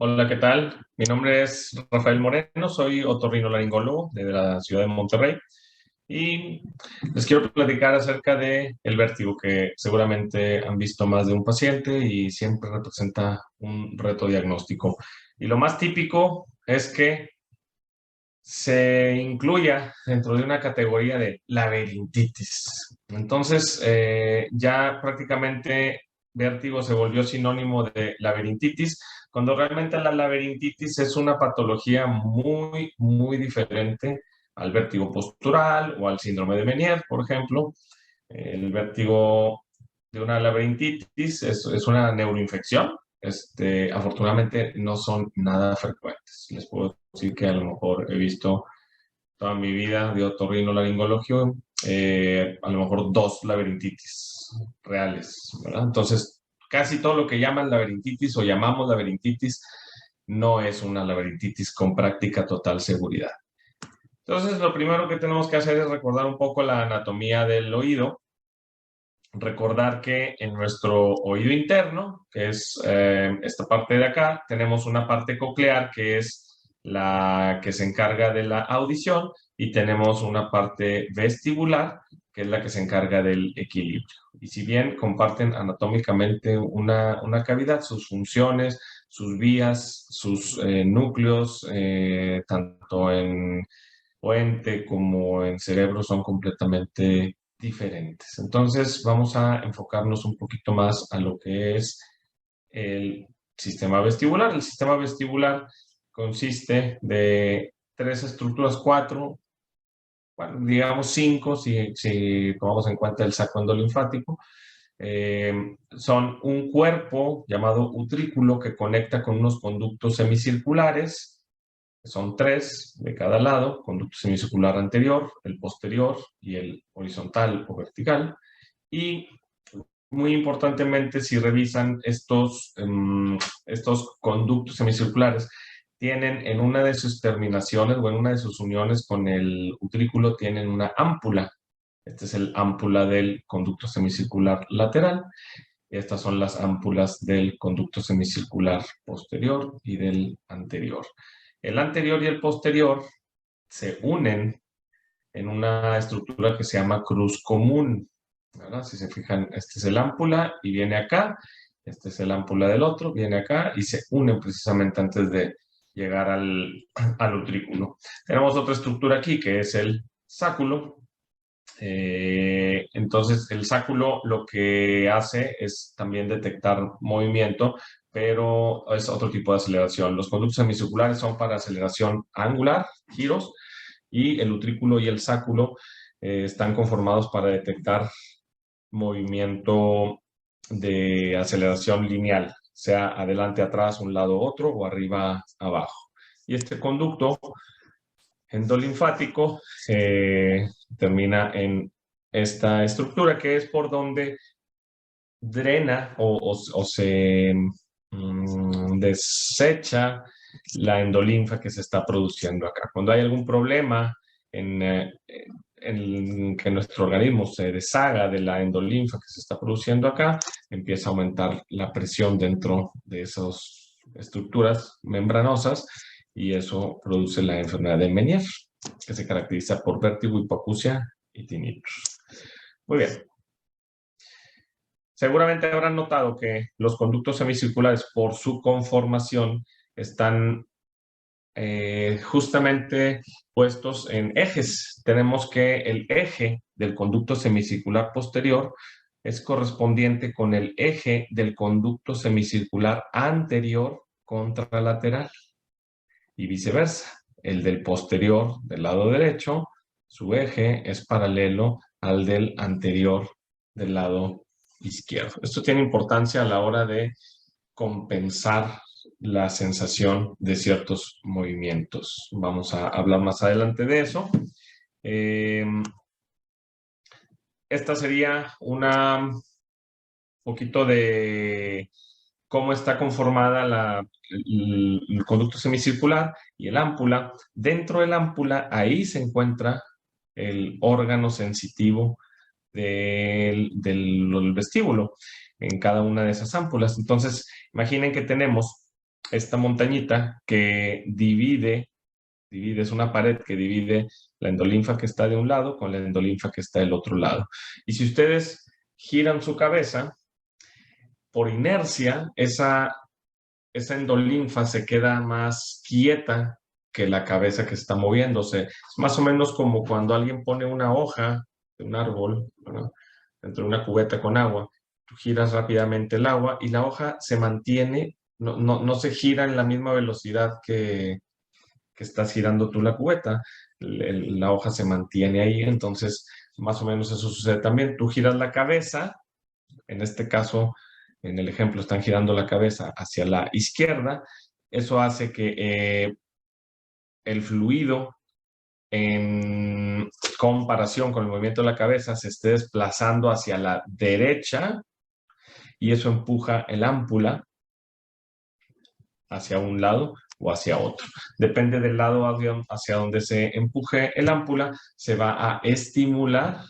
Hola, ¿qué tal? Mi nombre es Rafael Moreno, soy otorrinolaringólogo de la ciudad de Monterrey y les quiero platicar acerca de el vértigo, que seguramente han visto más de un paciente y siempre representa un reto diagnóstico. Y lo más típico es que se incluya dentro de una categoría de laberintitis. Entonces, ya prácticamente vértigo se volvió sinónimo de laberintitis, cuando realmente la laberintitis es una patología muy, muy diferente al vértigo postural o al síndrome de Meniere, por ejemplo. El vértigo de una laberintitis es una neuroinfección. Afortunadamente no son nada frecuentes. Les puedo decir que a lo mejor he visto toda mi vida de otorrinolaringología, a lo mejor dos laberintitis reales, ¿verdad? Entonces, casi todo lo que llaman laberintitis o llamamos laberintitis no es una laberintitis con práctica total seguridad. Entonces, lo primero que tenemos que hacer es recordar un poco la anatomía del oído. Recordar que en nuestro oído interno, que es esta parte de acá, tenemos una parte coclear que es la que se encarga de la audición y tenemos una parte vestibular que es la que se encarga del equilibrio. Y si bien comparten anatómicamente una cavidad, sus funciones, sus vías, sus núcleos, tanto en puente como en cerebro son completamente diferentes. Entonces vamos a enfocarnos un poquito más a lo que es el sistema vestibular. El sistema vestibular consiste de tres estructuras, cuatro, bueno, digamos cinco, si tomamos en cuenta el saco endolinfático. Son un cuerpo llamado utrículo que conecta con unos conductos semicirculares, que son tres de cada lado: conducto semicircular anterior, el posterior y el horizontal o vertical. Y muy importantemente, si revisan estos conductos semicirculares, tienen en una de sus terminaciones o en una de sus uniones con el utrículo, tienen una ámpula. Este es el ámpula del conducto semicircular lateral. Estas son las ámpulas del conducto semicircular posterior y del anterior. El anterior y el posterior se unen en una estructura que se llama cruz común, ¿verdad? Si se fijan, este es el ámpula y viene acá, este es el ámpula del otro, viene acá y se unen precisamente antes de llegar al utrículo. Tenemos otra estructura aquí que es el sáculo. Entonces, el sáculo lo que hace es también detectar movimiento, pero es otro tipo de aceleración. Los conductos semicirculares son para aceleración angular, giros, y el utrículo y el sáculo están conformados para detectar movimiento de aceleración lineal, sea adelante, atrás, un lado, otro, o arriba, abajo. Y este conducto endolinfático termina en esta estructura, que es por donde drena o se desecha la endolinfa que se está produciendo acá. Cuando hay algún problema en que nuestro organismo se deshaga de la endolinfa que se está produciendo acá, empieza a aumentar la presión dentro de esas estructuras membranosas y eso produce la enfermedad de Meniere, que se caracteriza por vértigo, hipoacusia y tinnitus. Muy bien. Seguramente habrán notado que los conductos semicirculares, por su conformación, están justamente puestos en ejes. Tenemos que el eje del conducto semicircular posterior es correspondiente con el eje del conducto semicircular anterior contralateral y viceversa. El del posterior del lado derecho, su eje es paralelo al del anterior del lado izquierdo. Esto tiene importancia a la hora de compensar la sensación de ciertos movimientos. Vamos a hablar más adelante de eso. Esta sería una poquito de cómo está conformada el conducto semicircular y el ámpula. Dentro del ámpula, ahí se encuentra el órgano sensitivo del vestíbulo en cada una de esas ámpulas. Entonces, imaginen que tenemos esta montañita que divide, es una pared que divide la endolinfa que está de un lado con la endolinfa que está del otro lado. Y si ustedes giran su cabeza, por inercia, esa endolinfa se queda más quieta que la cabeza que está moviéndose. Es más o menos como cuando alguien pone una hoja de un árbol, ¿verdad?, dentro de una cubeta con agua. Tú giras rápidamente el agua y la hoja se mantiene, no se gira en la misma velocidad que estás girando tú la cubeta. La hoja se mantiene ahí, entonces más o menos eso sucede también. Tú giras la cabeza, en este caso, en el ejemplo, están girando la cabeza hacia la izquierda. Eso hace que el fluido, en comparación con el movimiento de la cabeza, se esté desplazando hacia la derecha y eso empuja el ámpula hacia un lado o hacia otro. Depende del lado hacia donde se empuje el ámpula, se va a estimular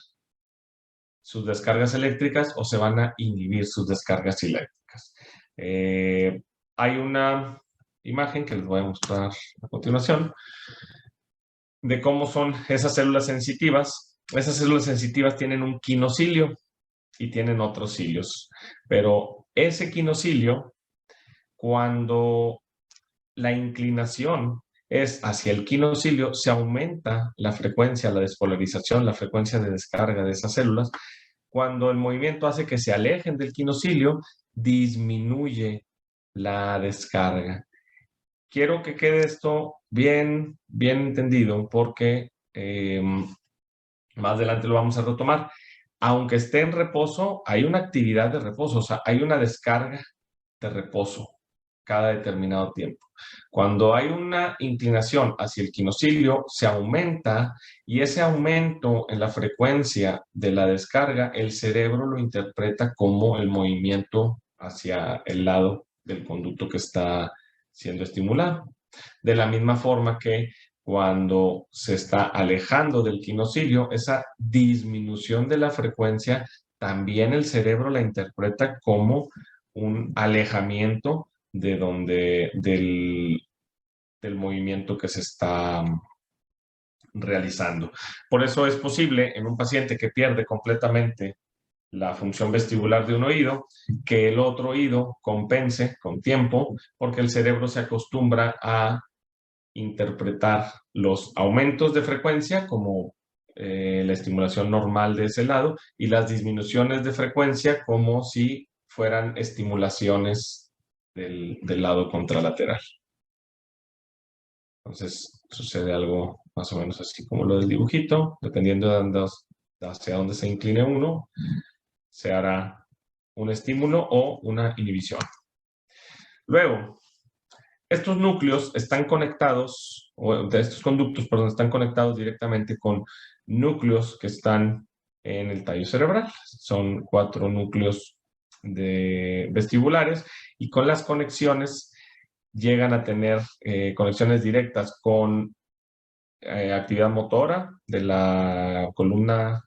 sus descargas eléctricas o se van a inhibir sus descargas eléctricas. Hay una imagen que les voy a mostrar a continuación de cómo son esas células sensitivas. Esas células sensitivas tienen un quinocilio y tienen otros cilios, pero ese quinocilio, cuando la inclinación es hacia el quinocilio, se aumenta la frecuencia, la despolarización, la frecuencia de descarga de esas células. Cuando el movimiento hace que se alejen del quinocilio, disminuye la descarga. Quiero que quede esto bien entendido porque más adelante lo vamos a retomar. Aunque esté en reposo, hay una actividad de reposo, o sea, hay una descarga de reposo cada determinado tiempo. Cuando hay una inclinación hacia el quinocilio, se aumenta y ese aumento en la frecuencia de la descarga, el cerebro lo interpreta como el movimiento hacia el lado del conducto que está siendo estimulado. De la misma forma que cuando se está alejando del quinocilio, esa disminución de la frecuencia, también el cerebro la interpreta como un alejamiento del movimiento que se está realizando. Por eso es posible en un paciente que pierde completamente la función vestibular de un oído, que el otro oído compense con tiempo, porque el cerebro se acostumbra a interpretar los aumentos de frecuencia como la estimulación normal de ese lado y las disminuciones de frecuencia como si fueran estimulaciones del lado contralateral. Entonces sucede algo más o menos así como lo del dibujito, dependiendo hacia dónde se incline uno, se hará un estímulo o una inhibición. Luego, estos núcleos están conectados, o de estos conductos, perdón, están conectados directamente con núcleos que están en el tallo cerebral. Son 4 núcleos vestibulares y con las conexiones llegan a tener conexiones directas con actividad motora de la columna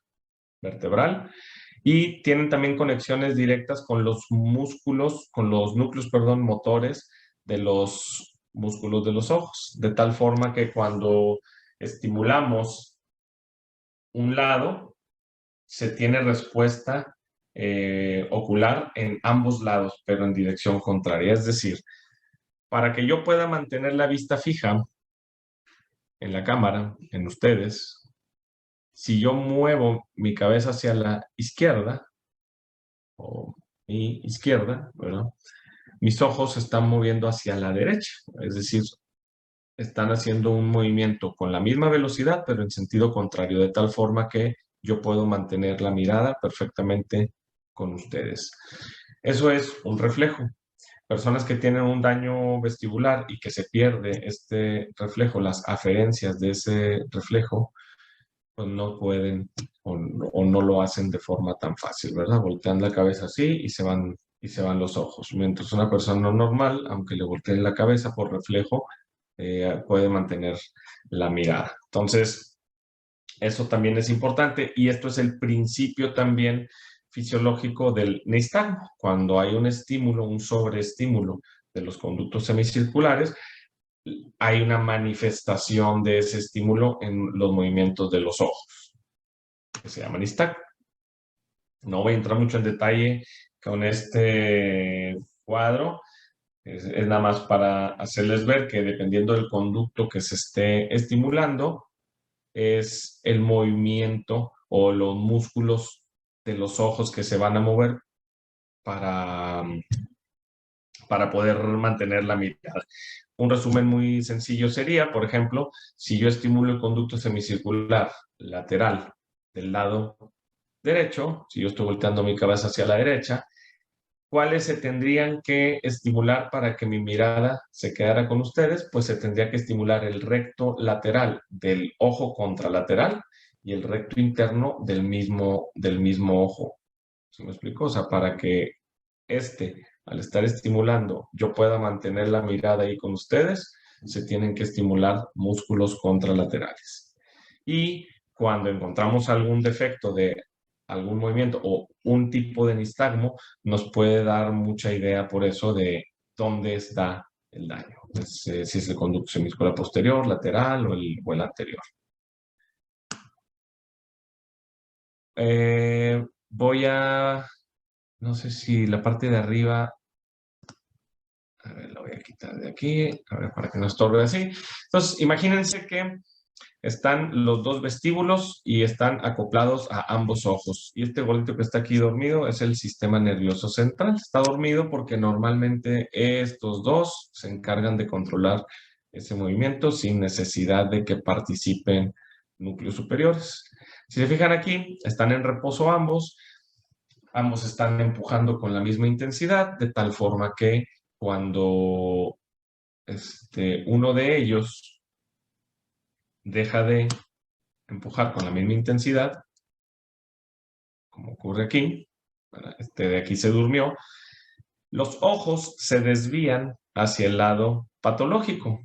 vertebral y tienen también conexiones directas con los músculos, con los núcleos, perdón, motores de los músculos de los ojos, de tal forma que cuando estimulamos un lado, se tiene respuesta ocular en ambos lados, pero en dirección contraria. Es decir, para que yo pueda mantener la vista fija en la cámara, en ustedes, si yo muevo mi cabeza hacia la izquierda, o mi izquierda, ¿verdad?, mis ojos se están moviendo hacia la derecha, es decir, están haciendo un movimiento con la misma velocidad, pero en sentido contrario, de tal forma que yo puedo mantener la mirada perfectamente con ustedes. Eso es un reflejo. Personas que tienen un daño vestibular y que se pierde este reflejo, las aferencias de ese reflejo, pues no pueden o no lo hacen de forma tan fácil, ¿verdad? Voltean la cabeza así y se van los ojos. Mientras una persona normal, aunque le volteen la cabeza por reflejo, puede mantener la mirada. Entonces, eso también es importante y esto es el principio también fisiológico del nistagmo. Cuando hay un estímulo, un sobreestímulo de los conductos semicirculares, hay una manifestación de ese estímulo en los movimientos de los ojos, que se llama nistagmo. No voy a entrar mucho en detalle con este cuadro, es nada más para hacerles ver que dependiendo del conducto que se esté estimulando, es el movimiento o los músculos de los ojos que se van a mover para, para poder mantener la mirada. Un resumen muy sencillo sería, por ejemplo, si yo estimulo el conducto semicircular lateral del lado derecho, si yo estoy volteando mi cabeza hacia la derecha, ¿cuáles se tendrían que estimular para que mi mirada se quedara con ustedes? Pues se tendría que estimular el recto lateral del ojo contralateral y el recto interno del mismo ojo. ¿Sí me explico? O sea, para que al estar estimulando, yo pueda mantener la mirada ahí con ustedes, se tienen que estimular músculos contralaterales. Y cuando encontramos algún defecto de algún movimiento o un tipo de nistagmo, nos puede dar mucha idea por eso de dónde está el daño. Si es el conducto semicircular posterior, lateral o el anterior. No sé si la parte de arriba, a ver, la voy a quitar de aquí, a ver, para que no estorbe así. Entonces, imagínense que están los dos vestíbulos y están acoplados a ambos ojos. Y este bolito que está aquí dormido es el sistema nervioso central. Está dormido porque normalmente estos dos se encargan de controlar ese movimiento sin necesidad de que participen núcleos superiores. Si se fijan aquí, están en reposo ambos. Ambos están empujando con la misma intensidad, de tal forma que cuando uno de ellos deja de empujar con la misma intensidad, como ocurre aquí, de aquí se durmió, los ojos se desvían hacia el lado patológico.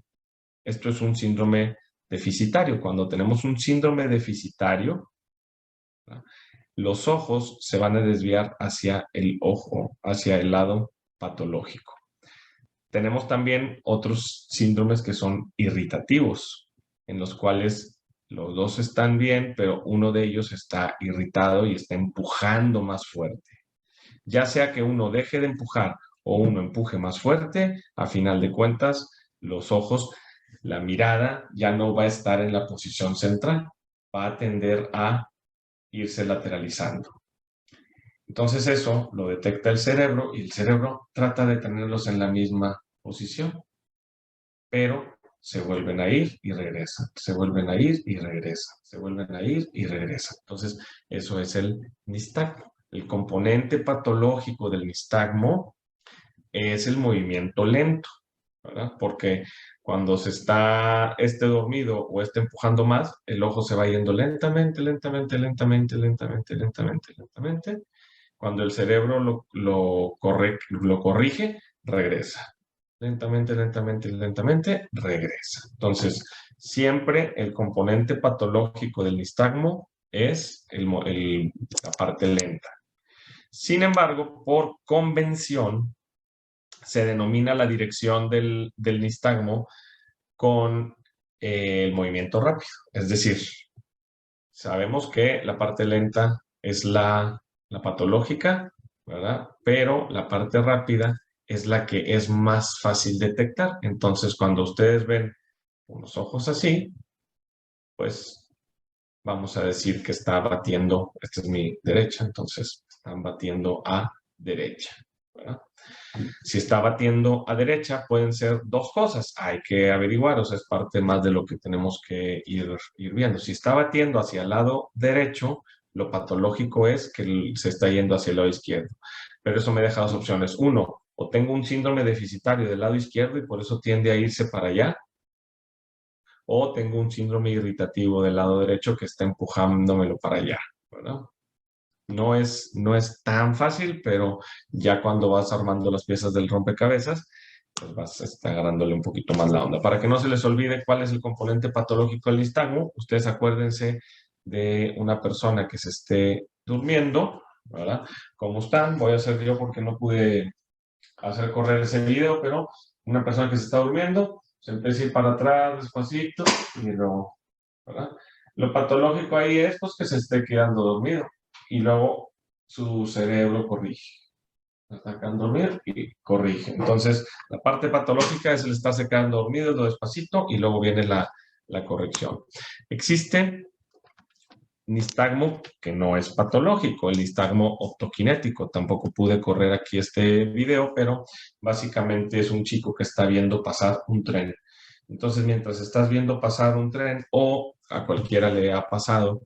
Esto es un síndrome deficitario. Cuando tenemos un síndrome deficitario, ¿verdad?, los ojos se van a desviar hacia el ojo, hacia el lado patológico. Tenemos también otros síndromes que son irritativos, en los cuales los dos están bien, pero uno de ellos está irritado y está empujando más fuerte. Ya sea que uno deje de empujar o uno empuje más fuerte, a final de cuentas, los ojos, la mirada ya no va a estar en la posición central, va a tender a irse lateralizando. Entonces eso lo detecta el cerebro y el cerebro trata de tenerlos en la misma posición, pero se vuelven a ir y regresan, se vuelven a ir y regresan, se vuelven a ir y regresan. Entonces eso es el nistagmo. El componente patológico del nistagmo es el movimiento lento, ¿verdad? Porque cuando se está dormido o empujando más, el ojo se va yendo lentamente, lentamente, lentamente, lentamente, lentamente, lentamente. Cuando el cerebro lo corrige, regresa. Lentamente, lentamente, lentamente, regresa. Entonces, siempre el componente patológico del nistagmo es la parte lenta. Sin embargo, por convención, se denomina la dirección del nistagmo con el movimiento rápido. Es decir, sabemos que la parte lenta es la patológica, ¿verdad? Pero la parte rápida es la que es más fácil detectar. Entonces, cuando ustedes ven unos ojos así, pues vamos a decir que está batiendo, esta es mi derecha, entonces están batiendo a derecha, ¿verdad? Si está batiendo a derecha, pueden ser dos cosas. Hay que averiguar, o sea, es parte más de lo que tenemos que ir viendo. Si está batiendo hacia el lado derecho, lo patológico es que se está yendo hacia el lado izquierdo. Pero eso me deja dos opciones. Uno, o tengo un síndrome deficitario del lado izquierdo y por eso tiende a irse para allá, o tengo un síndrome irritativo del lado derecho que está empujándomelo para allá, ¿verdad? No es tan fácil, pero ya cuando vas armando las piezas del rompecabezas, pues vas agarrándole un poquito más la onda. Para que no se les olvide cuál es el componente patológico del nistagmo, ustedes acuérdense de una persona que se esté durmiendo, ¿verdad? ¿Cómo están? Voy a hacer yo porque no pude hacer correr ese video, pero una persona que se está durmiendo se empieza a ir para atrás despacito y luego, ¿verdad? Lo patológico ahí es pues, que se esté quedando dormido y luego su cerebro corrige. Se está quedando dormido y corrige. Entonces, la parte patológica es el estarse quedando dormido, lo despacito y luego viene la corrección. Existe nistagmo que no es patológico, el nistagmo optoquinético. Tampoco pude correr aquí este video, pero básicamente es un chico que está viendo pasar un tren. Entonces, mientras estás viendo pasar un tren o a cualquiera le ha pasado,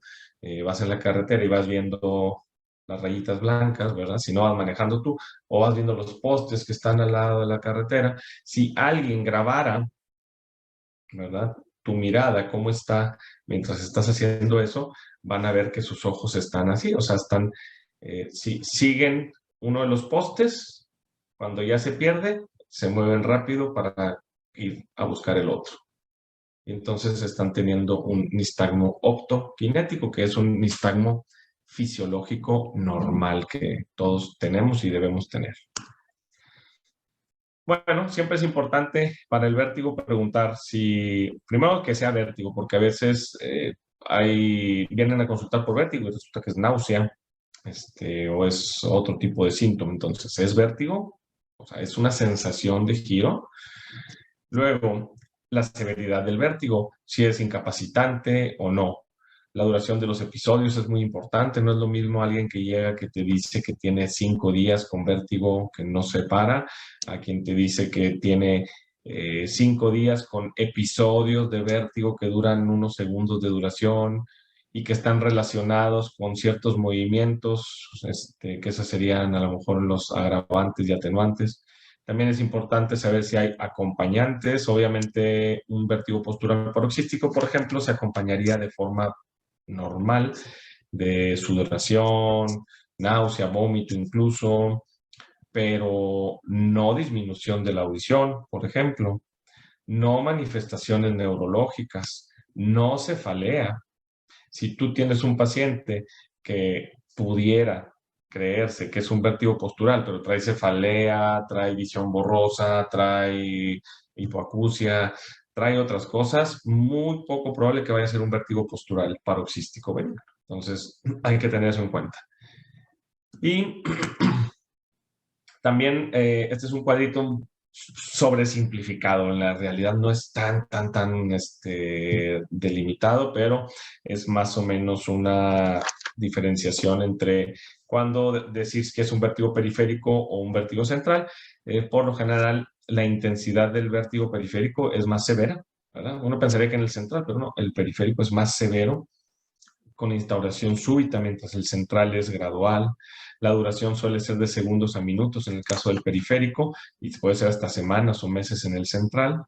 vas en la carretera y vas viendo las rayitas blancas, ¿verdad? Si no vas manejando tú, o vas viendo los postes que están al lado de la carretera. Si alguien grabara, ¿verdad? Tu mirada, cómo está mientras estás haciendo eso, van a ver que sus ojos están así, o sea, están, si siguen uno de los postes, cuando ya se pierde, se mueven rápido para ir a buscar el otro. Y entonces están teniendo un nistagmo optoquinético, que es un nistagmo fisiológico normal que todos tenemos y debemos tener. Bueno, siempre es importante para el vértigo preguntar si, primero que sea vértigo, porque a veces vienen a consultar por vértigo y resulta que es náusea, o es otro tipo de síntoma. Entonces, ¿es vértigo? O sea, es una sensación de giro. Luego, la severidad del vértigo, si es incapacitante o no. La duración de los episodios es muy importante. No es lo mismo alguien que llega que te dice que tiene 5 días con vértigo que no se para, a quien te dice que tiene 5 días con episodios de vértigo que duran unos segundos de duración y que están relacionados con ciertos movimientos, que esos serían a lo mejor los agravantes y atenuantes. También es importante saber si hay acompañantes. Obviamente, un vértigo postural paroxístico, por ejemplo, se acompañaría de forma normal de sudoración, náusea, vómito incluso, pero no disminución de la audición, por ejemplo, no manifestaciones neurológicas, no cefalea. Si tú tienes un paciente que pudiera creerse que es un vértigo postural, pero trae cefalea, trae visión borrosa, trae hipoacusia, trae otras cosas, muy poco probable que vaya a ser un vértigo postural paroxístico benigno. Entonces, hay que tener eso en cuenta. Y también este es un cuadrito sobresimplificado. En la realidad no es tan delimitado, pero es más o menos una diferenciación entre cuando decís que es un vértigo periférico o un vértigo central. Por lo general, la intensidad del vértigo periférico es más severa, ¿verdad? Uno pensaría que en el central, pero no, el periférico es más severo, con instauración súbita, mientras el central es gradual. La duración suele ser de segundos a minutos en el caso del periférico y puede ser hasta semanas o meses en el central.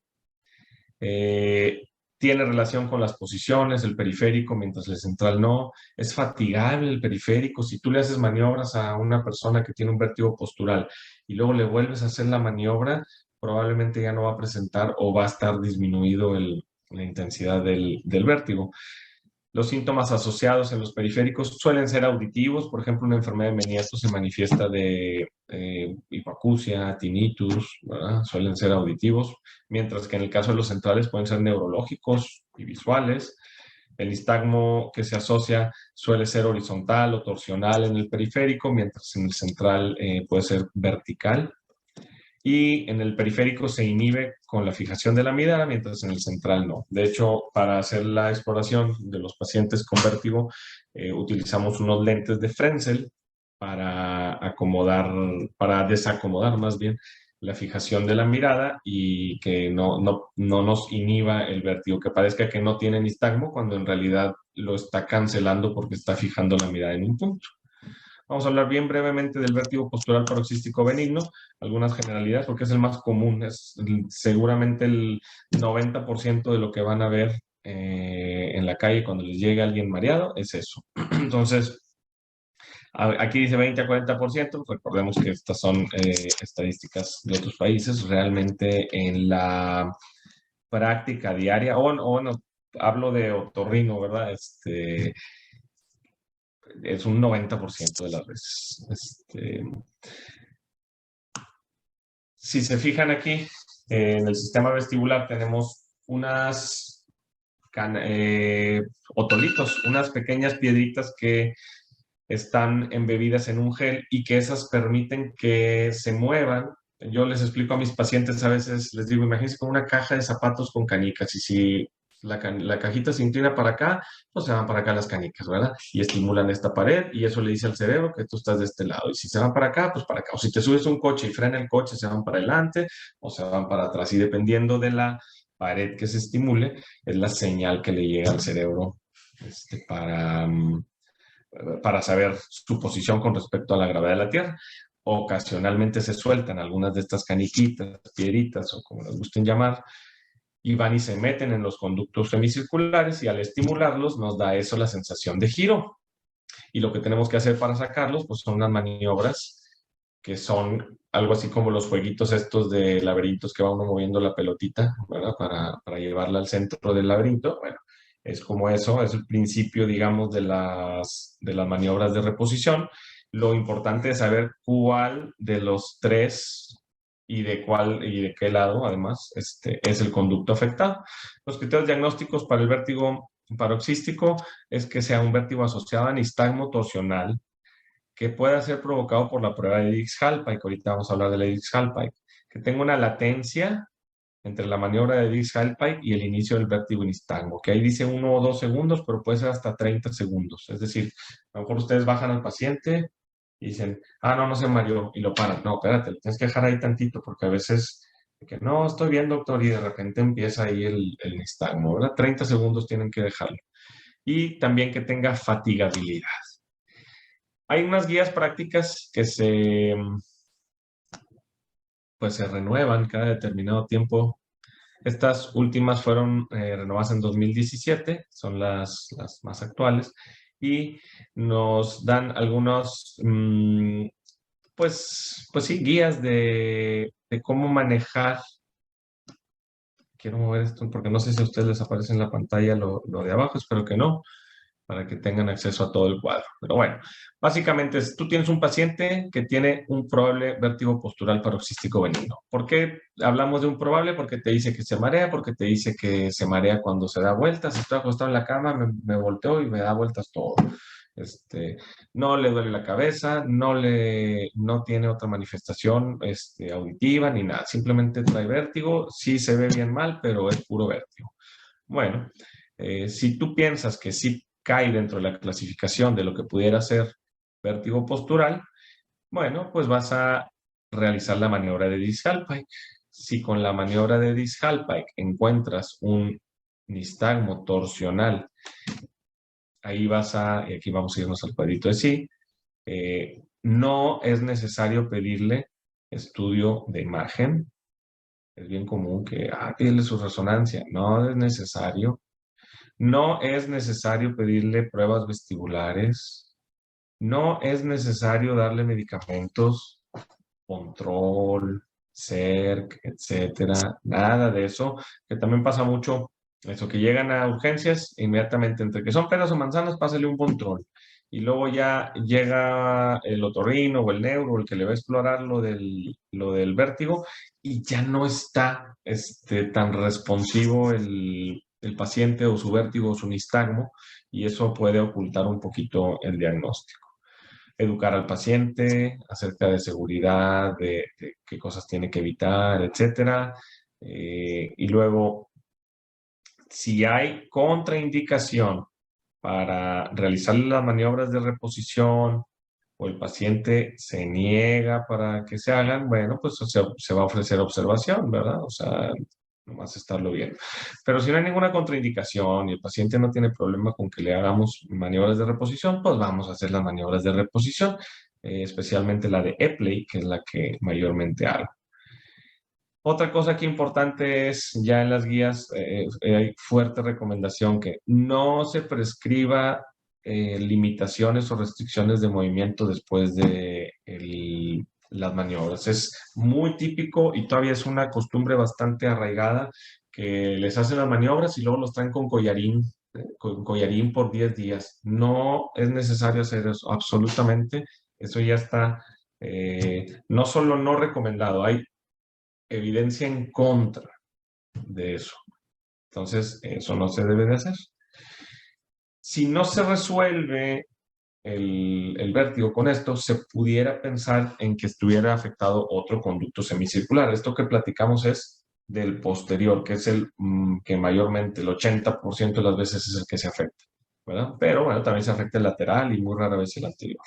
Eh, Tiene relación con las posiciones, el periférico, mientras el central no. Es fatigable el periférico. Si tú le haces maniobras a una persona que tiene un vértigo postural y luego le vuelves a hacer la maniobra, probablemente ya no va a presentar o va a estar disminuido la intensidad del vértigo. Los síntomas asociados en los periféricos suelen ser auditivos. Por ejemplo, una enfermedad de Meniere se manifiesta de hipoacusia, tinnitus, ¿verdad? Suelen ser auditivos, mientras que en el caso de los centrales pueden ser neurológicos y visuales. El nistagmo que se asocia suele ser horizontal o torsional en el periférico, mientras en el central puede ser vertical. Y en el periférico se inhibe con la fijación de la mirada, mientras en el central no. De hecho, para hacer la exploración de los pacientes con vértigo, utilizamos unos lentes de Frenzel para desacomodar más bien la fijación de la mirada y que no nos inhiba el vértigo, que parezca que no tiene nistagmo cuando en realidad lo está cancelando porque está fijando la mirada en un punto. Vamos a hablar bien brevemente del vértigo postural paroxístico benigno, algunas generalidades, porque es el más común, es seguramente el 90% de lo que van a ver en la calle cuando les llegue alguien mareado, es eso. Entonces, aquí dice 20 a 40%, recordemos que estas son estadísticas de otros países, realmente en la práctica diaria, o no, hablo de otorrino, ¿verdad? Es un 90% de las veces. si se fijan aquí, en el sistema vestibular tenemos unas otolitos, unas pequeñas piedritas que están embebidas en un gel y que esas permiten que se muevan. Yo les explico a mis pacientes, a veces les digo, imagínense como una caja de zapatos con canicas y si la cajita se inclina para acá, pues se van para acá las canicas, ¿verdad? Y estimulan esta pared y eso le dice al cerebro que tú estás de este lado. Y si se van para acá, pues para acá. O si te subes a un coche y frena el coche, se van para adelante o se van para atrás. Y dependiendo de la pared que se estimule, es la señal que le llega al cerebro para saber su posición con respecto a la gravedad de la Tierra. Ocasionalmente se sueltan algunas de estas caniquitas, piedritas o como las gusten llamar, y van y se meten en los conductos semicirculares y al estimularlos nos da eso la sensación de giro. Y lo que tenemos que hacer para sacarlos pues son unas maniobras que son algo así como los jueguitos estos de laberintos que va uno moviendo la pelotita, ¿verdad? Para llevarla al centro del laberinto. Bueno, es como eso, es el principio, digamos, de las maniobras de reposición. Lo importante es saber cuál de los tres y de cuál y de qué lado, además, es el conducto afectado. Los criterios diagnósticos para el vértigo paroxístico es que sea un vértigo asociado a nistagmo torsional, que pueda ser provocado por la prueba de Dix-Hallpike. Ahorita vamos a hablar de la Dix-Hallpike. Que tenga una latencia entre la maniobra de Dix-Hallpike y el inicio del vértigo nistagmo, que ahí dice 1 o 2 segundos, pero puede ser hasta 30 segundos. Es decir, a lo mejor ustedes bajan al paciente y dicen, no, no se mareó, y lo paran. No, espérate, lo tienes que dejar ahí tantito, porque a veces, que no, estoy bien, doctor, y de repente empieza ahí el nistagmo, ¿verdad? 30 segundos tienen que dejarlo. Y también que tenga fatigabilidad. Hay unas guías prácticas que pues se renuevan cada determinado tiempo. Estas últimas fueron renovadas en 2017, son las más actuales, y nos dan algunos, pues sí, guías de cómo manejar. Quiero mover esto porque no sé si a ustedes les aparece en la pantalla lo de abajo, espero que no, para que tengan acceso a todo el cuadro. Pero bueno, básicamente tú tienes un paciente que tiene un probable vértigo postural paroxístico benigno. ¿Por qué hablamos de un probable? Porque te dice que se marea, porque te dice que se marea cuando se da vueltas. Si estoy acostado en la cama, me volteo y me da vueltas todo. No le duele la cabeza, no tiene otra manifestación auditiva ni nada. Simplemente trae vértigo, sí se ve bien mal, pero es puro vértigo. Bueno, si tú piensas que sí cae dentro de la clasificación de lo que pudiera ser vértigo postural, bueno, pues vas a realizar la maniobra de Dix-Hallpike. Si con la maniobra de Dix-Hallpike encuentras un nistagmo torsional, ahí y aquí vamos a irnos al cuadrito de sí, no es necesario pedirle estudio de imagen. Es bien común que, pídele su resonancia. No es necesario. No es necesario pedirle pruebas vestibulares. No es necesario darle medicamentos, control, CERC, etcétera. Nada de eso, que también pasa mucho. Eso, que llegan a urgencias, inmediatamente entre que son peras o manzanas, pásale un control. Y luego ya llega el otorrino o el neuro, el que le va a explorar lo del vértigo, y ya no está tan responsivo el paciente o su vértigo o su nistagmo, y eso puede ocultar un poquito el diagnóstico. Educar al paciente acerca de seguridad, de qué cosas tiene que evitar, etcétera. Y luego, si hay contraindicación para realizar las maniobras de reposición o el paciente se niega para que se hagan, bueno, pues se va a ofrecer observación, ¿verdad? O sea, nomás estarlo viendo. Pero si no hay ninguna contraindicación y el paciente no tiene problema con que le hagamos maniobras de reposición, pues vamos a hacer las maniobras de reposición, especialmente la de Epley, que es la que mayormente hago. Otra cosa que importante es, ya en las guías hay fuerte recomendación que no se prescriba limitaciones o restricciones de movimiento después de las maniobras. Es muy típico y todavía es una costumbre bastante arraigada que les hacen las maniobras y luego los traen con collarín por 10 días. No es necesario hacer eso, absolutamente. Eso ya está no solo no recomendado, hay evidencia en contra de eso. Entonces, eso no se debe de hacer. Si no se resuelve el vértigo con esto, se pudiera pensar en que estuviera afectado otro conducto semicircular. Esto que platicamos es del posterior, que es el que mayormente, el 80% de las veces es el que se afecta, ¿verdad? Pero bueno, también se afecta el lateral y muy rara vez el anterior.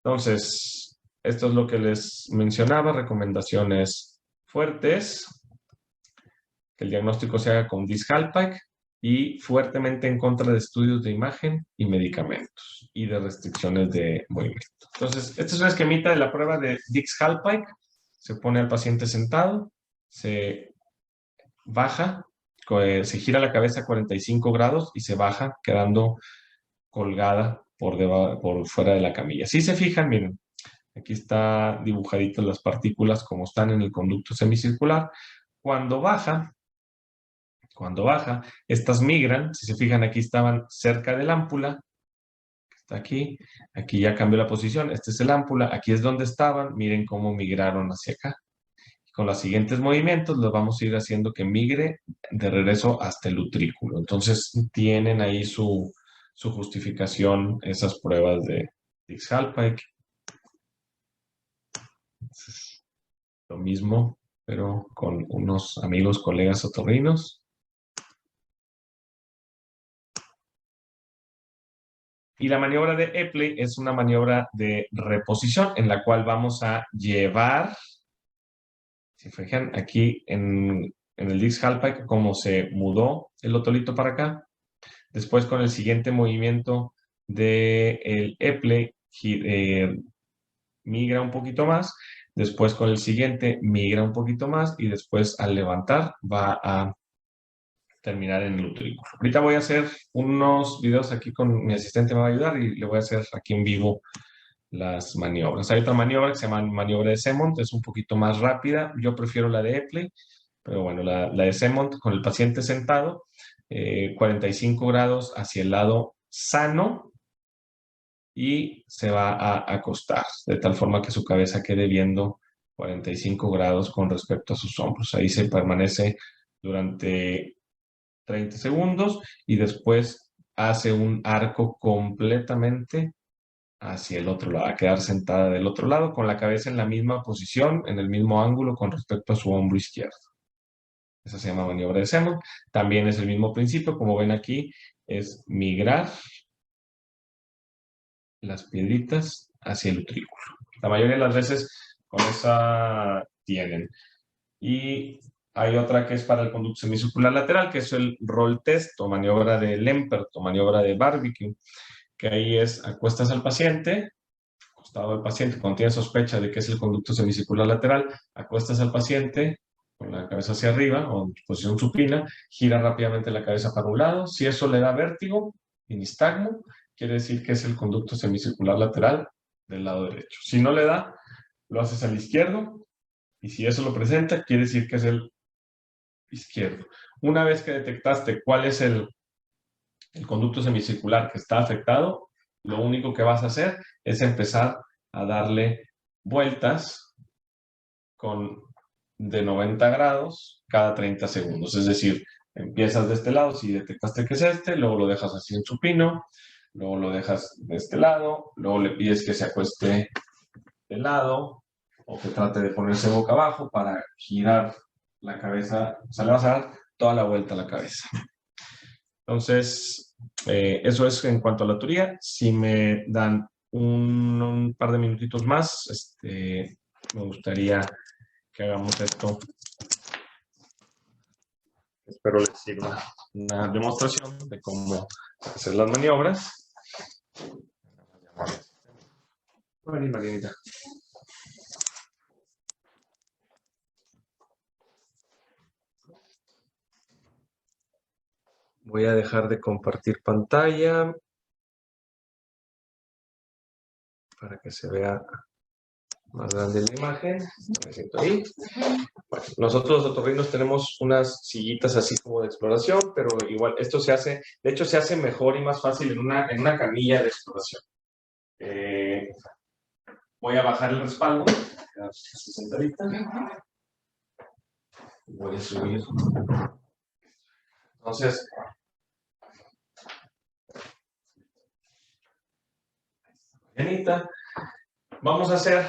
Entonces, esto es lo que les mencionaba, recomendaciones fuertes, que el diagnóstico se haga con Dix-Hallpike y fuertemente en contra de estudios de imagen y medicamentos y de restricciones de movimiento. Entonces, este es un esquemita de la prueba de Dix-Hallpike. Se pone al paciente sentado, se baja, se gira la cabeza a 45 grados y se baja quedando colgada por fuera de la camilla. Si se fijan, miren, aquí está dibujaditas las partículas como están en el conducto semicircular. Cuando baja, estas migran, si se fijan aquí estaban cerca del ámpula, está aquí ya cambió la posición, este es el ámpula, aquí es donde estaban, miren cómo migraron hacia acá. Con los siguientes movimientos los vamos a ir haciendo que migre de regreso hasta el utrículo. Entonces tienen ahí su justificación esas pruebas de Dix-Hallpike. Lo mismo, pero con unos amigos, colegas otorrinos. Y la maniobra de Epley es una maniobra de reposición en la cual vamos a llevar, si fijan aquí en el Dix-Hallpike, cómo se mudó el otolito para acá. Después con el siguiente movimiento del Epley, migra un poquito más. Después con el siguiente migra un poquito más y después al levantar va a terminar en el utrículo. Ahorita voy a hacer unos videos aquí con mi asistente, me va a ayudar y le voy a hacer aquí en vivo las maniobras. Hay otra maniobra que se llama maniobra de Semont, es un poquito más rápida. Yo prefiero la de Epley, pero bueno, la de Semont con el paciente sentado, 45 grados hacia el lado sano y se va a acostar de tal forma que su cabeza quede viendo 45 grados con respecto a sus hombros. Ahí se permanece durante 30 segundos y después hace un arco completamente hacia el otro lado, a quedar sentada del otro lado con la cabeza en la misma posición, en el mismo ángulo con respecto a su hombro izquierdo. Esa se llama maniobra de Semont. También es el mismo principio, como ven aquí, es migrar las piedritas hacia el utrículo. La mayoría de las veces con esa tienen. Y hay otra que es para el conducto semicircular lateral, que es el roll test o maniobra de Lempert o maniobra de barbecue, que ahí es acuestas al paciente, acostado al paciente, cuando tienes sospecha de que es el conducto semicircular lateral, acuestas al paciente con la cabeza hacia arriba o en posición supina, gira rápidamente la cabeza para un lado. Si eso le da vértigo y nistagmo, quiere decir que es el conducto semicircular lateral del lado derecho. Si no le da, lo haces al izquierdo y si eso lo presenta, quiere decir que es el izquierdo. Una vez que detectaste cuál es el conducto semicircular que está afectado, lo único que vas a hacer es empezar a darle vueltas de 90 grados cada 30 segundos. Es decir, empiezas de este lado, si detectaste que es este, luego lo dejas así en supino, luego lo dejas de este lado, luego le pides que se acueste de lado o que trate de ponerse boca abajo para girar la cabeza, o sea, le vas a dar toda la vuelta a la cabeza. Entonces, eso es en cuanto a la teoría. Si me dan un par de minutitos más, me gustaría que hagamos esto. Espero les sirva una demostración de cómo hacer las maniobras. Marinita. Voy a dejar de compartir pantalla para que se vea más grande la imagen. Me siento ahí. Bueno, nosotros los otorrinos tenemos unas sillitas así como de exploración, pero igual esto se hace, de hecho se hace mejor y más fácil en una camilla de exploración. Voy a bajar el respaldo, así sentadita. Voy a subir. Entonces, vamos a hacer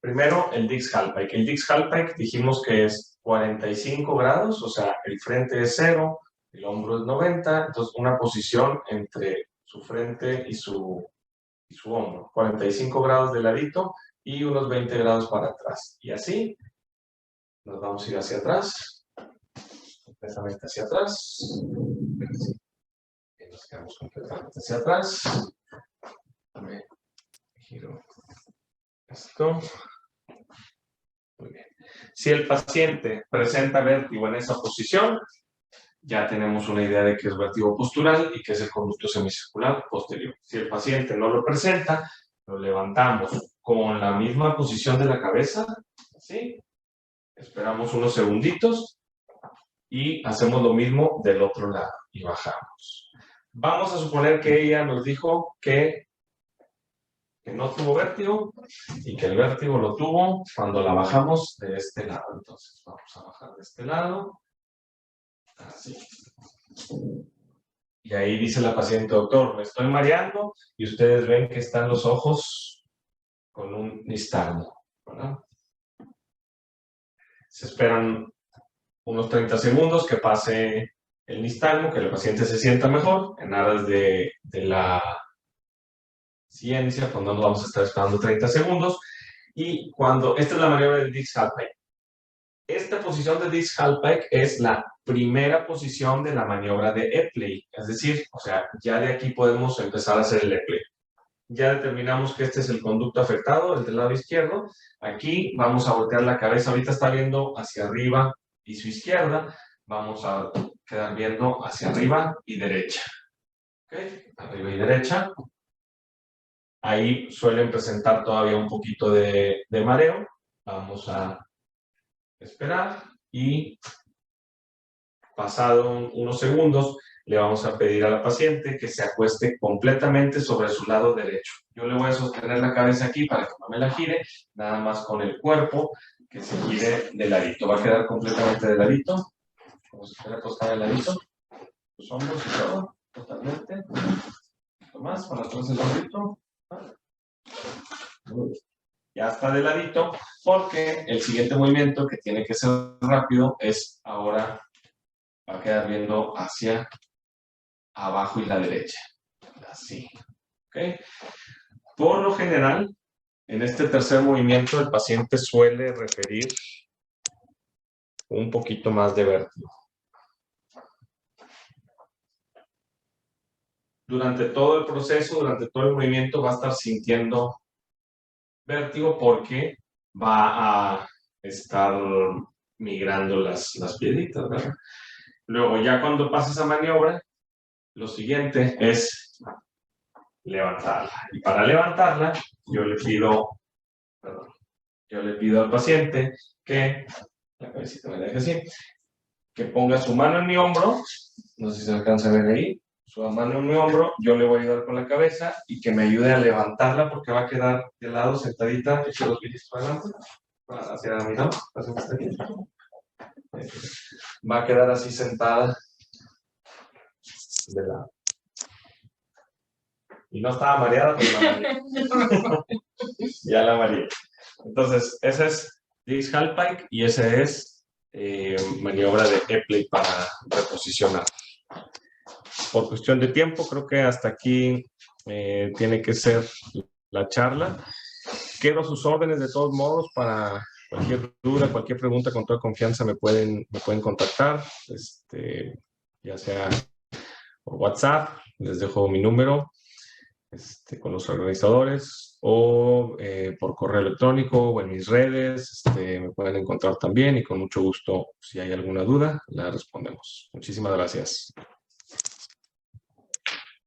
primero el Dix-Hallpike. El Dix-Hallpike dijimos que es 45 grados, o sea, el frente es 0, el hombro es 90, entonces una posición entre su frente y su hombro. 45 grados de ladito y unos 20 grados para atrás. Y así nos vamos a ir hacia atrás, completamente hacia atrás. Y nos quedamos completamente hacia atrás. Me giro esto. Muy bien. Si el paciente presenta vértigo en esa posición, ya tenemos una idea de que es vértigo postural y que es el conducto semicircular posterior. Si el paciente no lo presenta, lo levantamos con la misma posición de la cabeza, así, esperamos unos segunditos y hacemos lo mismo del otro lado y bajamos. Vamos a suponer que ella nos dijo que no tuvo vértigo y que el vértigo lo tuvo cuando la bajamos de este lado. Entonces vamos a bajar de este lado, así. Y ahí dice la paciente, doctor, me estoy mareando y ustedes ven que están los ojos con un nistagmo, ¿verdad? Se esperan unos 30 segundos que pase el nistagmo, que el paciente se sienta mejor. En aras de la ciencia, cuando nos vamos a estar esperando 30 segundos. Y cuando, esta es la maniobra del Dix-Hallpike. Esta posición de Dix-Hallpike es la primera posición de la maniobra de Epley. Es decir, o sea, ya de aquí podemos empezar a hacer el Epley. Ya determinamos que este es el conducto afectado, el del lado izquierdo. Aquí vamos a voltear la cabeza. Ahorita está viendo hacia arriba y su izquierda. Vamos a quedar viendo hacia arriba y derecha. ¿Ok? Arriba y derecha. Ahí suelen presentar todavía un poquito de mareo. Vamos a esperar y pasado unos segundos le vamos a pedir a la paciente que se acueste completamente sobre su lado derecho. Yo le voy a sostener la cabeza aquí para que no me la gire, nada más con el cuerpo que se gire de ladito. Va a quedar completamente de ladito, como si fuera acostada de ladito, los hombros y todo, totalmente. Un poquito más, para atrás el hombrito. Ya está de ladito, porque el siguiente movimiento que tiene que ser rápido es ahora, va a quedar viendo hacia abajo y la derecha. Así. ¿Okay? Por lo general, en este tercer movimiento, el paciente suele referir un poquito más de vértigo. Durante todo el proceso, durante todo el movimiento, va a estar sintiendo vértigo porque va a estar migrando las piedritas, ¿verdad? Luego, ya cuando pasa esa maniobra, lo siguiente es levantarla. Y para levantarla, yo le pido al paciente que, la cabecita me deje así, que ponga su mano en mi hombro, no sé si se alcanza a ver ahí, su mano en mi hombro, yo le voy a ayudar con la cabeza y que me ayude a levantarla porque va a quedar de lado, sentadita, eche los pies para adelante, hacia mi lado, va a quedar así sentada de lado. Y no estaba mareada, pero la mareé. Ya la mareé. Entonces, ese es Dix-Hallpike y ese es maniobra de Epley para reposicionar. Por cuestión de tiempo, creo que hasta aquí tiene que ser la charla. Quedo a sus órdenes de todos modos para cualquier duda, cualquier pregunta, con toda confianza me pueden contactar, ya sea por WhatsApp, les dejo mi número con los organizadores o por correo electrónico o en mis redes, me pueden encontrar también y con mucho gusto, si hay alguna duda, la respondemos. Muchísimas gracias.